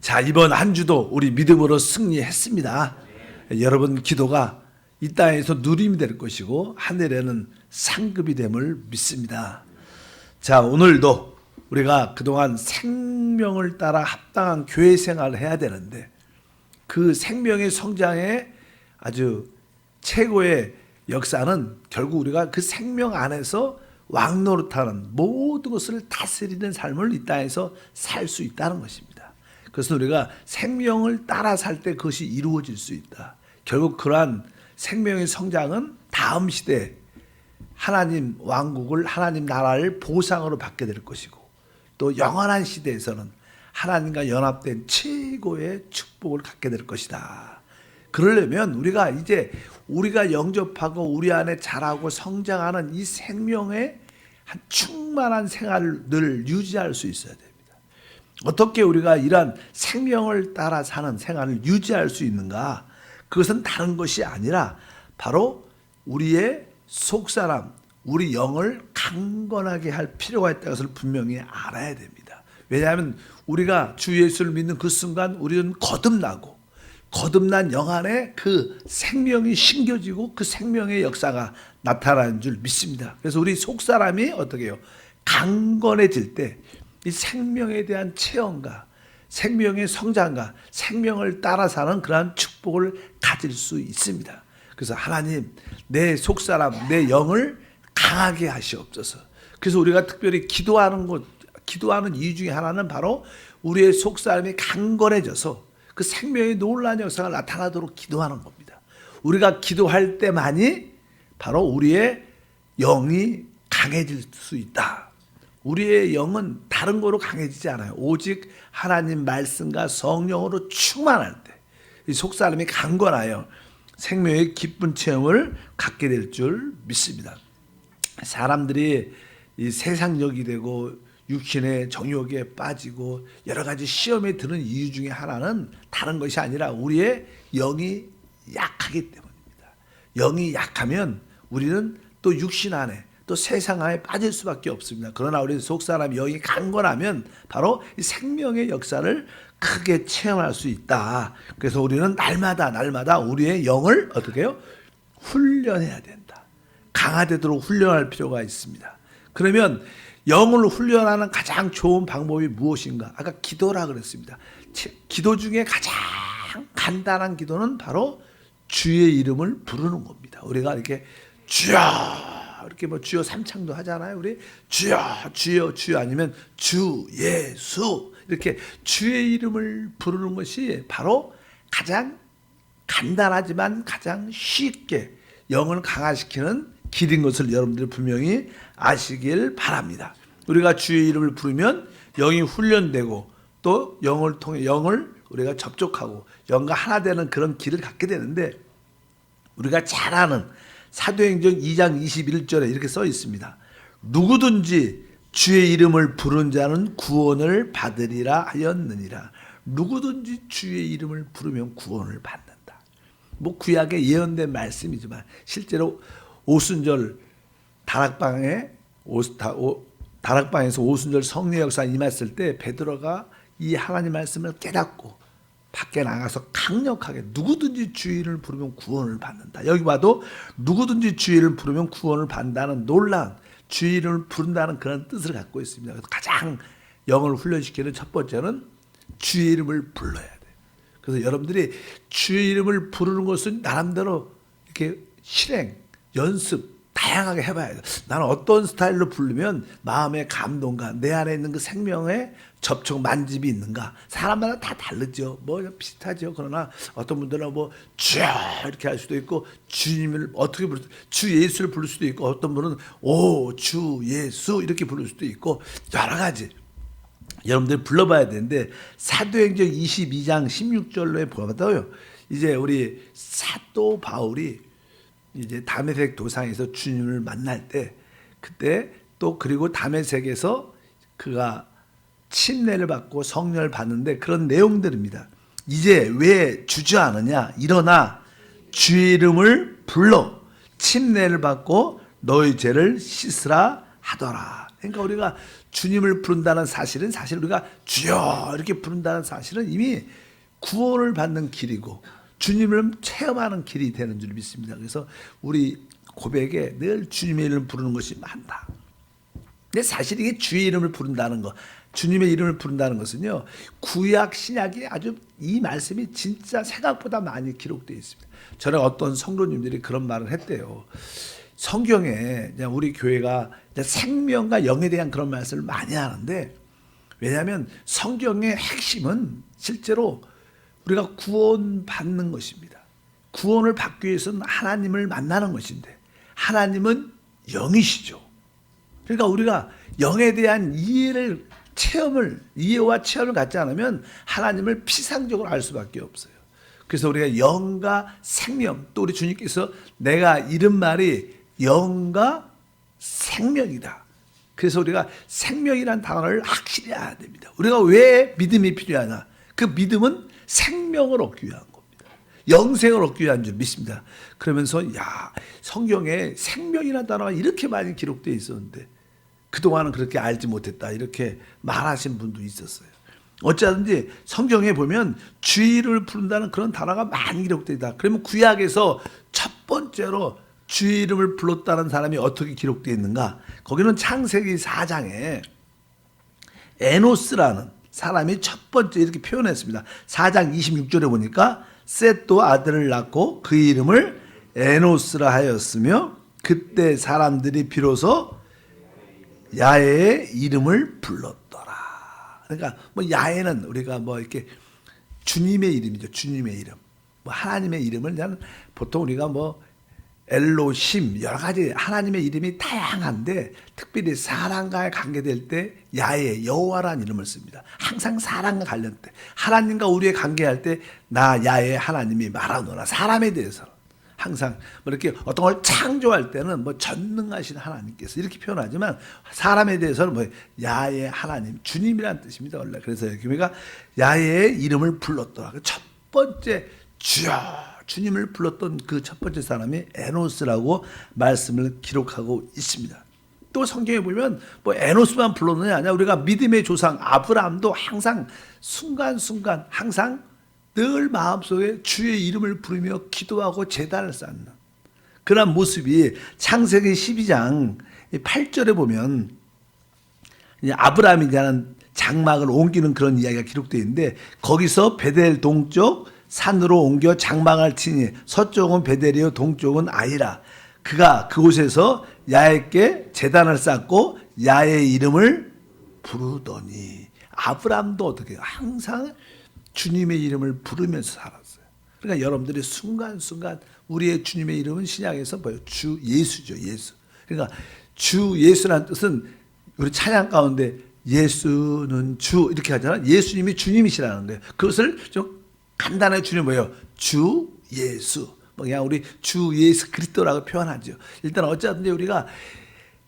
자, 이번 한 주도 우리 믿음으로 승리했습니다. 여러분 기도가 이 땅에서 누림이 될 것이고 하늘에는 상급이 됨을 믿습니다. 자, 오늘도 우리가 그동안 생명을 따라 합당한 교회 생활을 해야 되는데 그 생명의 성장에 아주 최고의 역사는 결국 우리가 그 생명 안에서 왕노릇하는 모든 것을 다스리는 삶을 이 땅에서 살 수 있다는 것입니다. 그래서 우리가 생명을 따라 살 때 그것이 이루어질 수 있다. 결국 그러한 생명의 성장은 다음 시대에 하나님 왕국을, 하나님 나라를 보상으로 받게 될 것이고 또 영원한 시대에서는 하나님과 연합된 최고의 축복을 갖게 될 것이다. 그러려면 우리가 이제 우리가 영접하고 우리 안에 자라고 성장하는 이 생명의 한 충만한 생활을 늘 유지할 수 있어야 됩니다. 어떻게 우리가 이러한 생명을 따라 사는 생활을 유지할 수 있는가? 그것은 다른 것이 아니라 바로 우리의 속사람, 우리 영을 강건하게 할 필요가 있다는 것을 분명히 알아야 됩니다. 왜냐하면 우리가 주 예수를 믿는 그 순간 우리는 거듭나고 거듭난 영 안에 그 생명이 심겨지고 그 생명의 역사가 나타나는 줄 믿습니다. 그래서 우리 속사람이 어떻게 해요? 강건해질 때 이 생명에 대한 체험과 생명의 성장과 생명을 따라 사는 그러한 축복을 가질 수 있습니다. 그래서 하나님, 내 속사람, 내 영을 강하게 하시옵소서. 그래서 우리가 특별히 기도하는 이유 중에 하나는 바로 우리의 속사람이 강건해져서 그 생명의 놀라운 역사가 나타나도록 기도하는 겁니다. 우리가 기도할 때만이 바로 우리의 영이 강해질 수 있다. 우리의 영은 다른 거로 강해지지 않아요. 오직 하나님 말씀과 성령으로 충만할 때 이 속사람이 강건하여 생명의 기쁜 체험을 갖게 될 줄 믿습니다. 사람들이 이 세상적이 되고 육신의 정욕에 빠지고 여러 가지 시험에 드는 이유 중에 하나는 다른 것이 아니라 우리의 영이 약하기 때문입니다. 영이 약하면 우리는 또 육신 안에 또 세상 안에 빠질 수밖에 없습니다. 그러나 우리 속사람 영이 강건하면 바로 이 생명의 역사를 크게 체험할 수 있다. 그래서 우리는 날마다 우리의 영을 어떻게 해요? 훈련해야 된다. 강화되도록 훈련할 필요가 있습니다. 그러면 영을 훈련하는 가장 좋은 방법이 무엇인가? 아까 기도라 그랬습니다. 기도 중에 가장 간단한 기도는 바로 주의 이름을 부르는 겁니다. 우리가 이렇게 주여 이렇게 뭐 주여 삼창도 하잖아요. 우리 주여 아니면 주 예수 이렇게 주의 이름을 부르는 것이 바로 가장 간단하지만 가장 쉽게 영을 강화시키는 길인 것을 여러분들이 분명히 아시길 바랍니다. 우리가 주의 이름을 부르면 영이 훈련되고 또 영을 통해 영을 우리가 접촉하고 영과 하나 되는 그런 길을 갖게 되는데 우리가 잘 아는 사도행전 2장 21절에 이렇게 써 있습니다. 누구든지 주의 이름을 부른 자는 구원을 받으리라 하였느니라. 누구든지 주의 이름을 부르면 구원을 받는다. 뭐 구약에 예언된 말씀이지만 실제로 오순절 다락방에서 오순절 성령 역사 임했을 때 베드로가 이 하나님 말씀을 깨닫고 밖에 나가서 강력하게 누구든지 주의 이름을 부르면 구원을 받는다. 여기 봐도 누구든지 주의 이름을 부르면 구원을 받는다는 놀라운 주의 이름을 부른다는 그런 뜻을 갖고 있습니다. 그래서 가장 영을 훈련시키는 첫 번째는 주의 이름을 불러야 돼. 그래서 여러분들이 주의 이름을 부르는 것은 나름대로 이렇게 실행, 연습 다양하게 해봐야 돼. 나는 어떤 스타일로 부르면 마음의 감동과 내 안에 있는 그 생명의 접촉 만집이 있는가? 사람마다 다 다르죠. 뭐 비슷하죠. 그러나 어떤 분들은 뭐 주여 이렇게 할 수도 있고 주님을 어떻게 부를 주 예수를 부를 수도 있고 어떤 분은 오 주 예수 이렇게 부를 수도 있고 여러 가지 여러분들이 불러봐야 되는데 사도행전 22장 16절로에 보면요. 이제 우리 사도 바울이 이제 다메섹 도상에서 주님을 만날 때 그때 또 그리고 다메섹에서 그가 침례를 받고 성령을 받는데 그런 내용들입니다. 이제 왜 주저하느냐? 일어나 주의 이름을 불러 침례를 받고 너희 죄를 씻으라 하더라. 그러니까 우리가 주님을 부른다는 사실은 사실 우리가 주여 이렇게 부른다는 사실은 이미 구원을 받는 길이고 주님을 체험하는 길이 되는 줄 믿습니다. 그래서 우리 고백에 늘 주님의 이름을 부르는 것이 많다. 근데 사실 이게 주의 이름을 부른다는 거, 주님의 이름을 부른다는 것은요, 구약 신약이 아주 이 말씀이 진짜 생각보다 많이 기록되어 있습니다. 저는 어떤 성도님들이 그런 말을 했대요. 성경에 우리 교회가 생명과 영에 대한 그런 말씀을 많이 하는데, 왜냐하면 성경의 핵심은 실제로 우리가 구원받는 것입니다. 구원을 받기 위해서는 하나님을 만나는 것인데 하나님은 영이시죠. 그러니까 우리가 영에 대한 이해와 체험을 갖지 않으면 하나님을 피상적으로 알 수밖에 없어요. 그래서 우리가 영과 생명, 또 우리 주님께서 내가 이른 말이 영과 생명이다. 그래서 우리가 생명이라는 단어를 확실히 알아야 됩니다. 우리가 왜 믿음이 필요하냐? 그 믿음은 생명을 얻기 위한 겁니다. 영생을 얻기 위한 줄 믿습니다. 그러면서 성경에 생명이라는 단어가 이렇게 많이 기록되어 있었는데 그동안은 그렇게 알지 못했다 이렇게 말하신 분도 있었어요. 어쩌든지 성경에 보면 주의 이름을 부른다는 그런 단어가 많이 기록되어 있다. 그러면 구약에서 첫 번째로 주의 이름을 불렀다는 사람이 어떻게 기록되어 있는가? 거기는 창세기 4장에 에노스라는 사람이 첫 번째 이렇게 표현했습니다. 4장 26절에 보니까 셋도 아들을 낳고 그 이름을 에노스라 하였으며 그때 사람들이 비로소 야훼의 이름을 불렀더라. 그러니까 야훼는 우리가 이렇게 주님의 이름이죠. 주님의 이름. 하나님의 이름을 보통 우리가 엘로심 여러 가지 하나님의 이름이 다양한데 특별히 사람과의 관계될 때 야훼 여호와라는 이름을 씁니다. 항상 사람과 관련돼 하나님과 우리의 관계할 때 나 야훼 하나님이 말하노라. 사람에 대해서 항상 이렇게 어떤 걸 창조할 때는 전능하신 하나님께서 이렇게 표현하지만 사람에 대해서는 야훼 하나님 주님이라는 뜻입니다. 원래 그래서 교회가 야훼의 이름을 불렀더라. 첫 번째 주여 주님을 불렀던 그 첫 번째 사람이 에노스라고 말씀을 기록하고 있습니다. 또 성경에 보면 에노스만 불렀느냐 아니야. 우리가 믿음의 조상 아브라함도 항상 순간순간 항상 늘 마음속에 주의 이름을 부르며 기도하고 제단을 쌓는 그런 모습이 창세기 12장 8절에 보면 아브라함이라는 장막을 옮기는 그런 이야기가 기록되어 있는데 거기서 베델 동쪽 산으로 옮겨 장막을 치니 서쪽은 베델이요 동쪽은 아이라. 그가 그곳에서 야훼께 제단을 쌓고 야훼의 이름을 부르더니 아브라함도 어떻게 항상 주님의 이름을 부르면서 살았어요. 그러니까 여러분들이 순간순간 우리의 주님의 이름은 신약에서 주 예수죠. 예수. 그러니까 주 예수라는 뜻은 우리 찬양 가운데 예수는 주 이렇게 하잖아요. 예수님이 주님이시라는 거예요. 그것을 좀 간단하게 주님 주 예수. 그냥 우리 주 예수 그리스도라고 표현하죠. 일단 어쨌든지 우리가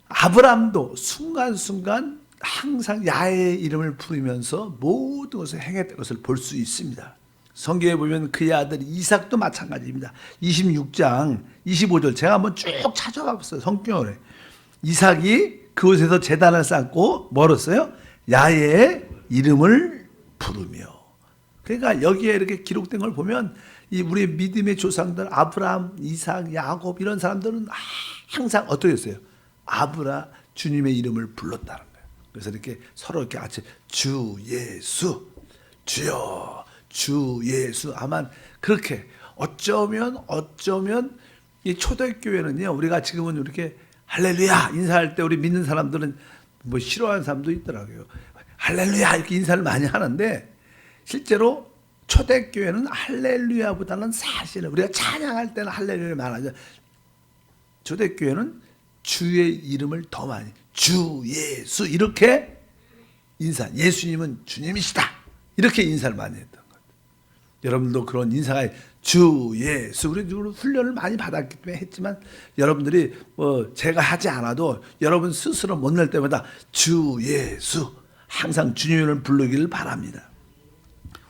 아브라함도 순간순간 항상 야훼의 이름을 부르면서 모든 것을 행했던 것을 볼 수 있습니다. 성경에 보면 그의 아들 이삭도 마찬가지입니다. 26장 25절 제가 한번 쭉 찾아가 봤어요. 성경에 이삭이 그곳에서 제단을 쌓고 멀었어요. 야훼의 이름을 부르며. 그러니까 여기에 이렇게 기록된 걸 보면 이 우리의 믿음의 조상들 아브라함, 이삭, 야곱 이런 사람들은 항상 어떻게 했어요? 주님의 이름을 불렀다는 거예요. 그래서 이렇게 서로 이렇게 같이 주 예수, 주여, 주 예수. 아마 그렇게 어쩌면 이 초대교회는요. 우리가 지금은 이렇게 할렐루야 인사할 때 우리 믿는 사람들은 싫어하는 사람도 있더라고요. 할렐루야 이렇게 인사를 많이 하는데 실제로 초대교회는 할렐루야보다는 사실은 우리가 찬양할 때는 할렐루야를 말하죠. 초대교회는 주의 이름을 더 많이 주 예수 이렇게 인사. 예수님은 주님이시다. 이렇게 인사를 많이 했던 것 같아요. 여러분도 그런 인사가 주 예수 우리 훈련을 많이 받았기 때문에 했지만 여러분들이 제가 하지 않아도 여러분 스스로 못 낼 때마다 주 예수 항상 주님을 부르기를 바랍니다.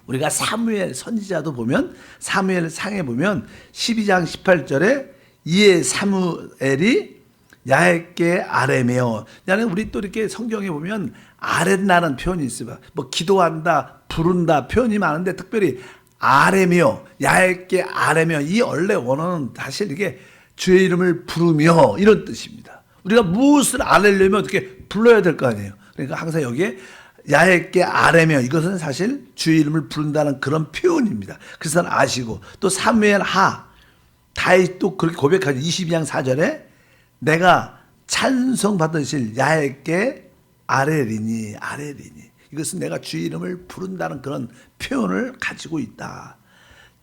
우리가 사무엘 선지자도 보면 사무엘 상에 보면 12장 18절에 이에 사무엘이 야훼께 아뢰며. 나는 우리 또 이렇게 성경에 보면 아뢰나는 표현이 있어요. 뭐 기도한다, 부른다 표현이 많은데 특별히 아뢰며, 야훼께 아뢰며, 이 원래 원어는 사실 이게 주의 이름을 부르며 이런 뜻입니다. 우리가 무엇을 아뢰려면 어떻게 불러야 될 거 아니에요. 그러니까 항상 여기에 야훼께 아뢰며, 이것은 사실 주의 이름을 부른다는 그런 표현입니다. 그래서 아시고, 또 사무엘 하 다윗 또 그렇게 고백하죠. 22장 4절에 내가 찬송 받으실 야훼께 아뢰리니. 이것은 내가 주의 이름을 부른다는 그런 표현을 가지고 있다.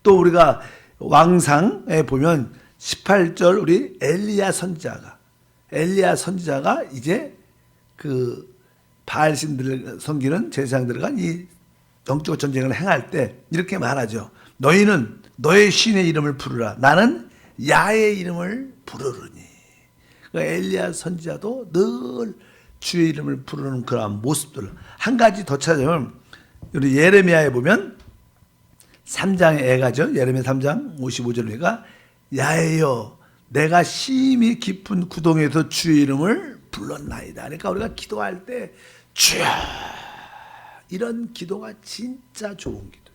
또 우리가 왕상에 보면 18절 우리 엘리야 선지자가 이제 그 바알신들을 섬기는 제사장들과 이 영적 전쟁을 행할 때 이렇게 말하죠. 너희는 너의 신의 이름을 부르라. 나는 야의 이름을 부르르니. 그러니까 엘리야 선지자도 늘 주의 이름을 부르는 그러한 모습들. 한 가지 더 찾아보면 우리 예레미야에 보면 3장의 애가죠. 예레미야 3장 55절에가 야훼여 내가 심히 깊은 구덩이에서 주의 이름을 불렀나이다. 그러니까 우리가 기도할 때 주여, 이런 기도가 진짜 좋은 기도.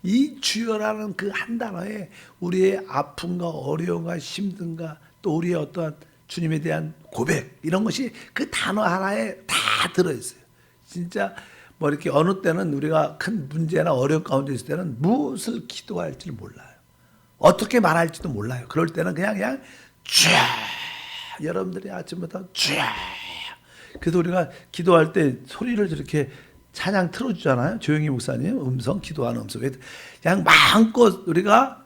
이 주여라는 그 한 단어에 우리의 아픔과 어려움과 힘든가 또 우리의 어떠한 주님에 대한 고백 이런 것이 그 단어 하나에 다 들어있어요. 진짜 뭐 이렇게 어느 때는 우리가 큰 문제나 어려움 가운데 있을 때는 무엇을 기도할지 몰라요. 어떻게 말할지도 몰라요. 그럴 때는 그냥 주여, 여러분들이 아침부터 주여. 그래서 우리가 기도할 때 소리를 저렇게 찬양 틀어주잖아요. 조용히 목사님 음성, 기도하는 음성. 그냥 마음껏 우리가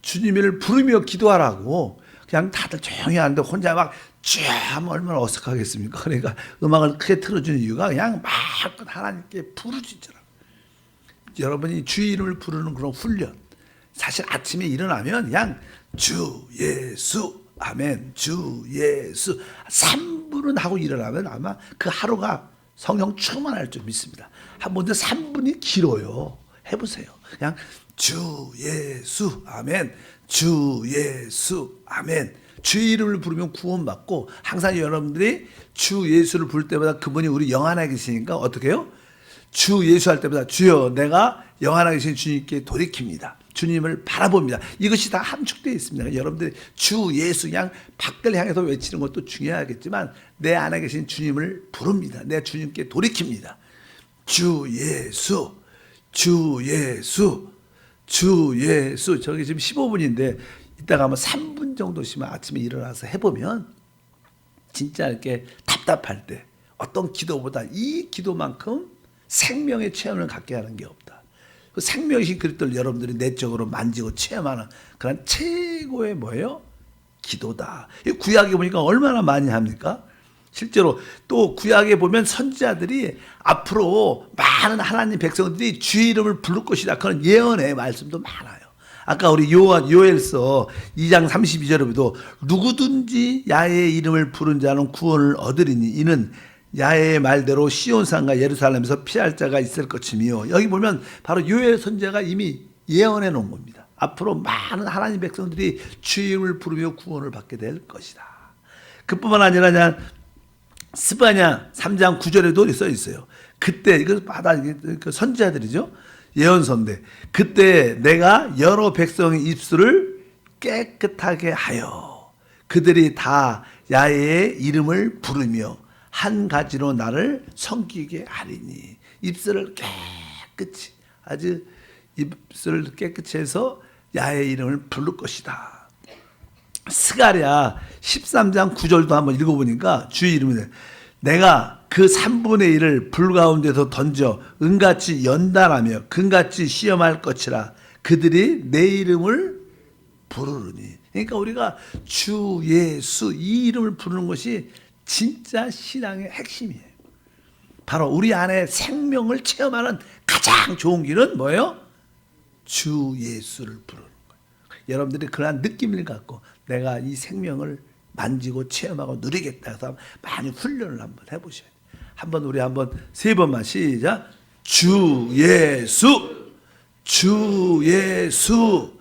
주님을 부르며 기도하라고 그냥 다들 조용히 하는데 혼자 막 주여 하면 얼마나 어색하겠습니까? 그러니까 음악을 크게 틀어주는 이유가 그냥 마음껏 하나님께 부르짖으라고. 여러분이 주의 이름을 부르는 그런 훈련. 사실 아침에 일어나면 그냥 주 예수 아멘 주 예수 3분은 하고 일어나면 아마 그 하루가 성령 충만할 줄 믿습니다. 한번 3분이 길어요. 해보세요. 그냥 주 예수 아멘 주 예수 아멘. 주의 이름을 부르면 구원받고 항상 여러분들이 주 예수를 부를 때마다 그분이 우리 영 안에 계시니까 어떻게 해요? 주 예수 할 때마다 주여 내가 영 안에 계신 주님께 돌이킵니다. 주님을 바라봅니다. 이것이 다 함축되어 있습니다. 여러분들이 주 예수 그냥 밖을 향해서 외치는 것도 중요하겠지만 내 안에 계신 주님을 부릅니다. 내 주님께 돌이킵니다. 주 예수 주 예수 주 예수. 저기 지금 15분인데 이따가 한번 3분 정도 쉬면 아침에 일어나서 해보면 진짜 이렇게 답답할 때 어떤 기도보다 이 기도만큼 생명의 체험을 갖게 하는 게 없다. 그 생명이신 그리스도를 여러분들이 내적으로 만지고 체험하는 그런 최고의 뭐예요? 기도다. 구약에 보니까 얼마나 많이 합니까? 실제로 또 구약에 보면 선지자들이 앞으로 많은 하나님 백성들이 주의 이름을 부를 것이다. 그런 예언의 말씀도 많아요. 아까 우리 요엘서 2장 32절에 보도 누구든지 야훼의 이름을 부른 자는 구원을 얻으리니 이는 야훼의 말대로 시온산과 예루살렘에서 피할 자가 있을 것이며. 여기 보면 바로 요엘 선지자가 이미 예언해 놓은 겁니다. 앞으로 많은 하나님 백성들이 주의 이름을 부르며 구원을 받게 될 것이다. 그뿐만 아니라 그냥 스바냐 3장 9절에도 써 있어요. 그때 이거 바다 선지자들이죠. 예언서인데 그때 내가 여러 백성의 입술을 깨끗하게 하여 그들이 다 야훼의 이름을 부르며 한 가지로 나를 섬기게 하리니. 입술을 깨끗이 아주 입술을 깨끗이 해서 야훼의 이름을 부를 것이다. 스가랴 13장 9절도 한번 읽어보니까 주의 이름을 내가 그 3분의 1을 불 가운데서 던져 은같이 연단하며 금같이 시험할 것이라 그들이 내 이름을 부르르니. 그러니까 우리가 주 예수 이 이름을 부르는 것이 진짜 신앙의 핵심이에요. 바로 우리 안에 생명을 체험하는 가장 좋은 길은 뭐예요? 주 예수를 부르는 거예요. 여러분들이 그러한 느낌을 갖고 내가 이 생명을 만지고 체험하고 누리겠다 해서 많이 훈련을 한번 해보셔야 돼요. 우리 한번 3번만 시작. 주 예수 주 예수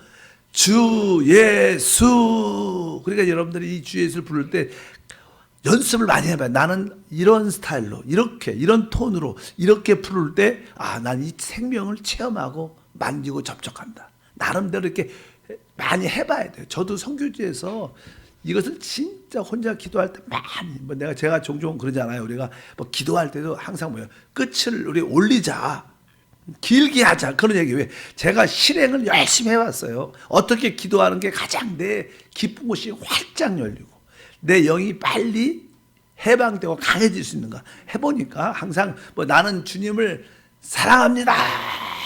주 예수. 그러니까 여러분들이 이 주 예수를 부를 때 연습을 많이 해봐요. 나는 이런 스타일로, 이런 톤으로, 이렇게 부를 때, 난 이 생명을 체험하고 만지고 접촉한다. 나름대로 이렇게 많이 해봐야 돼요. 저도 선교지에서 이것을 진짜 혼자 기도할 때 많이, 제가 종종 그러잖아요. 우리가 뭐 기도할 때도 항상 끝을 우리 올리자. 길게 하자. 그런 얘기. 왜? 제가 실행을 열심히 해왔어요. 어떻게 기도하는 게 가장 내 기쁜 곳이 활짝 열리고, 내 영이 빨리 해방되고 강해질 수 있는가 해보니까 항상 나는 주님을 사랑합니다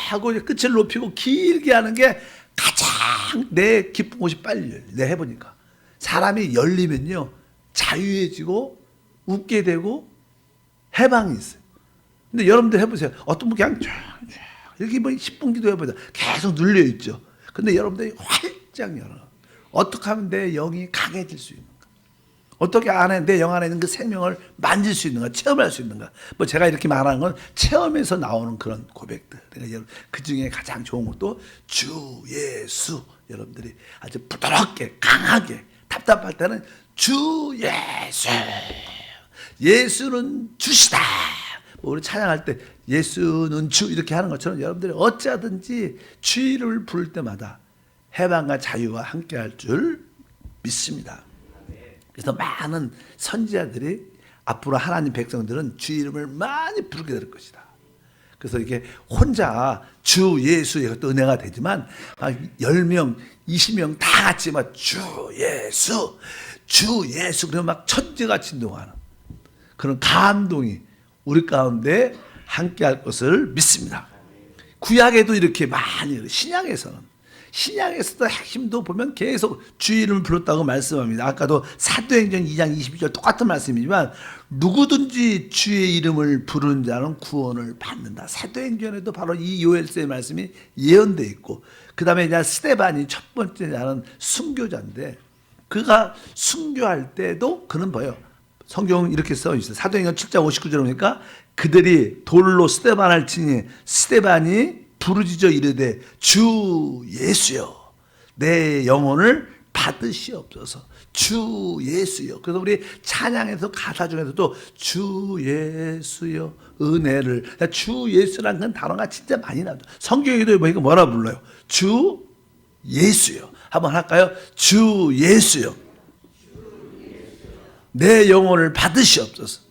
하고 끝을 높이고 길게 하는 게 가장 내 기쁜 곳이 빨리 열려. 내가 해보니까 사람이 열리면요 자유해지고 웃게 되고 해방이 있어요. 근데 여러분들 해보세요. 어떤 분 그냥 이렇게 10분 기도해보자 계속 눌려있죠. 근데 여러분들이 활짝 열어. 어떻게 하면 내 영이 강해질 수 있는가? 어떻게 내 영 안에 있는 그 생명을 만질 수 있는가? 체험할 수 있는가? 제가 이렇게 말하는 건 체험에서 나오는 그런 고백들. 그러니까 그 중에 가장 좋은 것도 주 예수. 여러분들이 아주 부드럽게 강하게 답답할 때는 주 예수. 예수는 주시다. 우리 찬양할 때 예수는 주 이렇게 하는 것처럼 여러분들이 어찌하든지 주 이름을 부를 때마다 해방과 자유와 함께할 줄 믿습니다. 그래서 많은 선지자들이 앞으로 하나님 백성들은 주 이름을 많이 부르게 될 것이다. 그래서 이게 혼자 주 예수 이것도 은혜가 되지만 10명, 20명 다 같이 주 예수, 주 예수 그러면 천지가 진동하는 그런 감동이 우리 가운데 함께할 것을 믿습니다. 구약에도 이렇게 많이, 신약에서도 핵심도 보면 계속 주의 이름을 불렀다고 말씀합니다. 아까도 사도행전 2장 22절 똑같은 말씀이지만 누구든지 주의 이름을 부르는 자는 구원을 받는다. 사도행전에도 바로 이 요엘서의 말씀이 예언되어 있고, 그 다음에 이제 스데반이 첫 번째 자는 순교자인데, 그가 순교할 때도 그는 뭐예요? 성경 이렇게 써 있어요. 사도행전 7장 59절 보니까 그들이 돌로 스데반을 치니 스데반이 부르짖어 이르되 주 예수여 내 영혼을 받으시옵소서. 주 예수여. 그래서 우리 찬양에서 가사 중에서도 주 예수여 은혜를, 주 예수라는 건 단어가 진짜 많이 나오죠. 성경에도 보니까 뭐라 불러요? 주 예수여. 한번 할까요? 주 예수여 내 영혼을 받으시옵소서.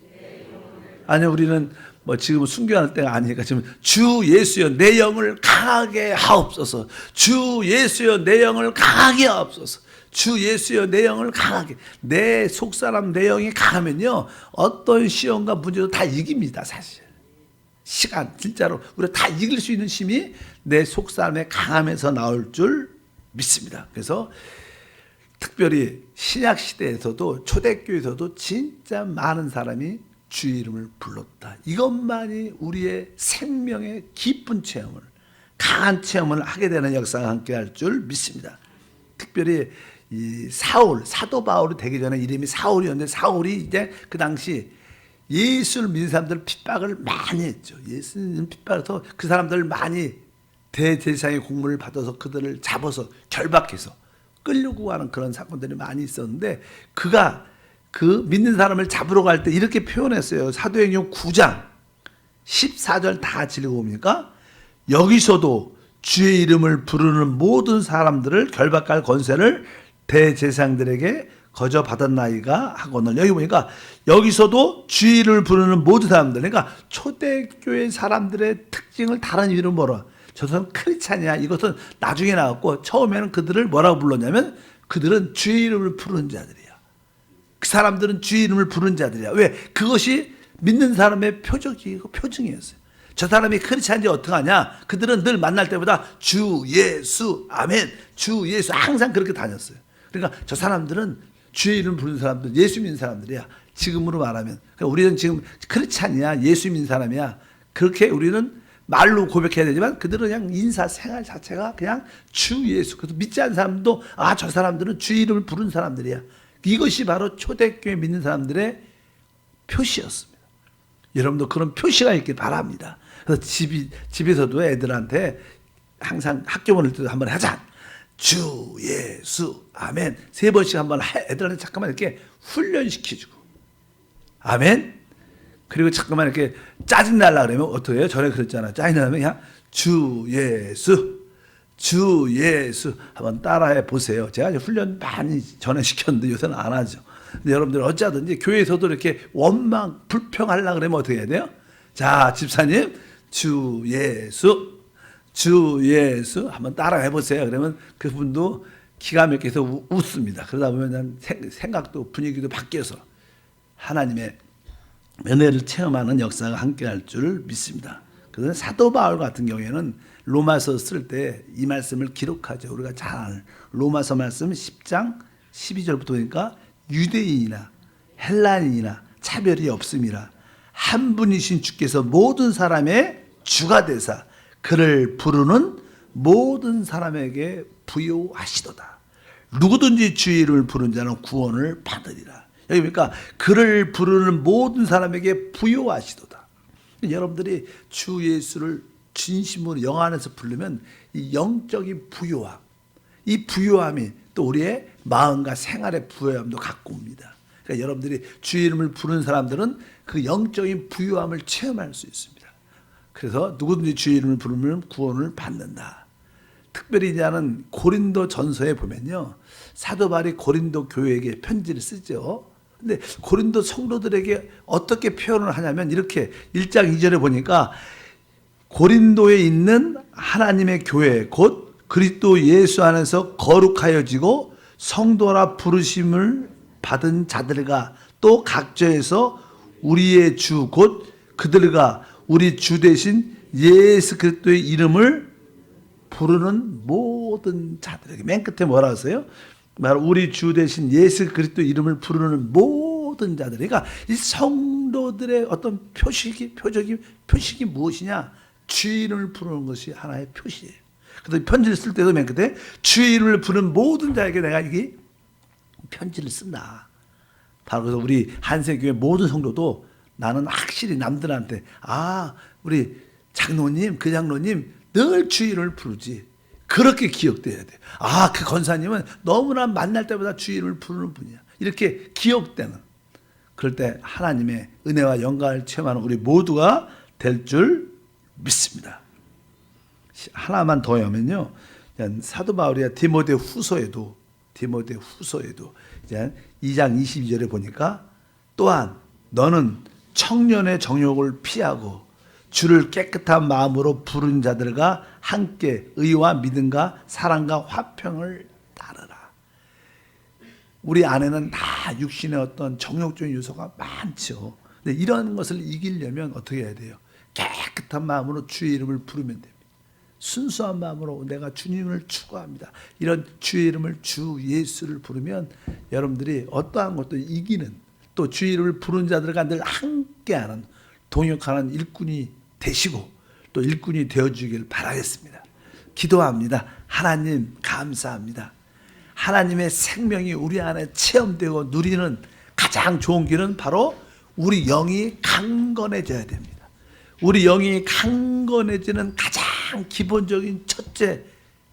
아니 우리는 지금 순교할 때가 아니니까 지금 주 예수여 내 영을 강하게 하옵소서. 주 예수여 내 영을 강하게 하옵소서. 주 예수여 내 영을 강하게. 내 속사람 내 영이 강하면요 어떤 시험과 문제도 다 이깁니다. 사실 시간 진짜로 우리가 다 이길 수 있는 힘이 내 속사람의 강함에서 나올 줄 믿습니다. 그래서 특별히 신약 시대에서도 초대교회에서도 진짜 많은 사람이 주의 이름을 불렀다. 이것만이 우리의 생명의 깊은 체험을, 강한 체험을 하게 되는 역사가 함께할 줄 믿습니다. 특별히 이 사도 바울이 되기 전에 이름이 사울이었는데, 사울이 이제 그 당시 예수를 믿는 사람들 핍박을 많이 했죠. 예수님 핍박해서 그 사람들 많이 대제사장의 공문을 받아서 그들을 잡아서 결박해서 끌려고 하는 그런 사건들이 많이 있었는데, 그가 그 믿는 사람을 잡으러 갈 때 이렇게 표현했어요. 사도행전 9장 14절 다 읽어보니까 여기서도 주의 이름을 부르는 모든 사람들을 결박할 권세를 대제사장들에게 거저 받았나이가 하고는, 여기 보니까 여기서도 주의 이름을 부르는 모든 사람들, 그러니까 초대교회 사람들의 특징을 다른 이름 뭐라, 저 사람 크리스찬이야 이것은 나중에 나왔고, 처음에는 그들을 뭐라고 불렀냐면 그들은 주의 이름을 부르는 자들이야. 그 사람들은 주의 이름을 부르는 자들이야. 왜? 그것이 믿는 사람의 표적이고 표징이었어요. 저 사람이 크리스찬인지 어떡하냐? 그들은 늘 만날 때보다 주 예수 아멘 주 예수 항상 그렇게 다녔어요. 그러니까 저 사람들은 주의 이름 부르는 사람들, 예수 믿는 사람들이야. 지금으로 말하면 그러니까 우리는 지금 크리스찬이야, 예수 믿는 사람이야, 그렇게 우리는 말로 고백해야 되지만 그들은 그냥 인사 생활 자체가 그냥 주 예수. 그래서 믿지 않는 사람도 저 사람들은 주의 이름을 부르는 사람들이야. 이것이 바로 초대교회 믿는 사람들의 표시였습니다. 여러분도 그런 표시가 있길 바랍니다. 그래서 집에서도 애들한테 항상 학교 보낼 때도 한번 하자. 주 예수 아멘. 3번씩 한번 애들한테 잠깐만 이렇게 훈련시켜주고 아멘. 그리고 잠깐만 이렇게 짜증날라 그러면 어떻게 해요? 전에 그랬잖아. 짜증나면 그냥 주 예수 한번 따라해 보세요. 제가 훈련 많이 전에 시켰는데 요새는 안 하죠. 근데 여러분들 어찌하든지 교회에서도 이렇게 원망 불평하려고 그러면 어떻게 해야 돼요? 자, 집사님 주 예수 한번 따라해 보세요. 그러면 그분도 기가 막혀서 웃습니다. 그러다 보면 생각도 분위기도 바뀌어서 하나님의 은혜를 체험하는 역사가 함께할 줄 믿습니다. 그래서 사도 바울 같은 경우에는 로마서 쓸 때 이 말씀을 기록하죠. 우리가 잘 아는 로마서 말씀 10장 12절부터 보니까 유대인이나 헬라인이나 차별이 없음이라 한 분이신 주께서 모든 사람의 주가 되사 그를 부르는 모든 사람에게 부요하시도다. 누구든지 주의 이름을 부른 자는 구원을 받으리라. 여기 보니까 그를 부르는 모든 사람에게 부요하시도다. 여러분들이 주 예수를 진심으로 영 안에서 부르면 이 영적인 부요함, 이 부요함이 또 우리의 마음과 생활의 부요함도 갖고 옵니다. 그러니까 여러분들이 주의 이름을 부르는 사람들은 그 영적인 부요함을 체험할 수 있습니다. 그래서 누구든지 주의 이름을 부르면 구원을 받는다. 특별히 이제는 고린도 전서에 보면요, 사도 바울이 고린도 교회에게 편지를 쓰죠. 근데 고린도 성도들에게 어떻게 표현을 하냐면 이렇게 1장 2절에 보니까 고린도에 있는 하나님의 교회 곧 그리스도 예수 안에서 거룩하여지고 성도라 부르심을 받은 자들과 또 각처에서 우리의 주 곧 그들과 우리 주 대신 예수 그리스도의 이름을 부르는 모든 자들에게. 맨 끝에 뭐라 하세요? 바로 우리 주 대신 예수 그리스도 이름을 부르는 모든 자들. 그러니까 이 성도들의 어떤 표식이 무엇이냐? 주의 이름을 부르는 것이 하나의 표시예요. 그래서 편지를 쓸 때도 맨 끝에 주의 이름을 부르는 모든 자에게 내가 이 편지를 쓴다. 바로 그래서 우리 한세교회 모든 성도도 나는 확실히 남들한테 우리 장로님, 그 장로님 늘 주의 이름을 부르지. 그렇게 기억돼야 돼. 그 권사님은 너무나 만날 때마다 주의 이름을 부르는 분이야. 이렇게 기억되는. 그럴 때 하나님의 은혜와 영광을 체험하는 우리 모두가 될 줄 믿습니다. 하나만 더 하면요, 사도 바울이 디모데 후서에도 이제 2장 22절에 보니까 또한 너는 청년의 정욕을 피하고 주를 깨끗한 마음으로 부른 자들과 함께 의와 믿음과 사랑과 화평을 따르라. 우리 안에는 다 육신의 어떤 정욕적인 요소가 많죠. 근데 이런 것을 이기려면 어떻게 해야 돼요? 깨끗한 마음으로 주의 이름을 부르면 됩니다. 순수한 마음으로 내가 주님을 추구합니다. 이런 주의 이름을 주 예수를 부르면 여러분들이 어떠한 것도 이기는, 또 주의 이름을 부른 자들과 늘 함께하는 동역하는 일꾼이 되시고 또 일꾼이 되어주길 바라겠습니다. 기도합니다. 하나님 감사합니다. 하나님의 생명이 우리 안에 체험되고 누리는 가장 좋은 길은 바로 우리 영이 강건해져야 됩니다. 우리 영이 강건해지는 가장 기본적인 첫째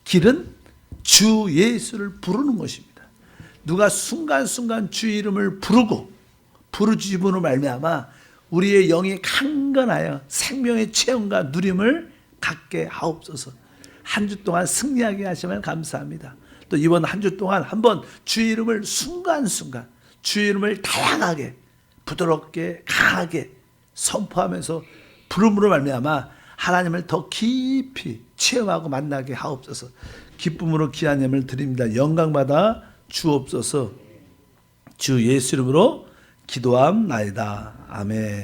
길은 주 예수를 부르는 것입니다. 누가 순간순간 주의 이름을 부르짖음으로 말미암아 우리의 영이 강건하여 생명의 체험과 누림을 갖게 하옵소서. 한 주 동안 승리하게 하시면 감사합니다. 또 이번 한 주 동안 한번 주의 이름을 순간순간 주의 이름을 다양하게 부드럽게 강하게 선포하면서 부름으로 말미암아 하나님을 더 깊이 체험하고 만나게 하옵소서. 기쁨으로 귀한 예물을 드립니다. 영광받아 주옵소서. 주 예수 이름으로 기도함나이다. 아멘.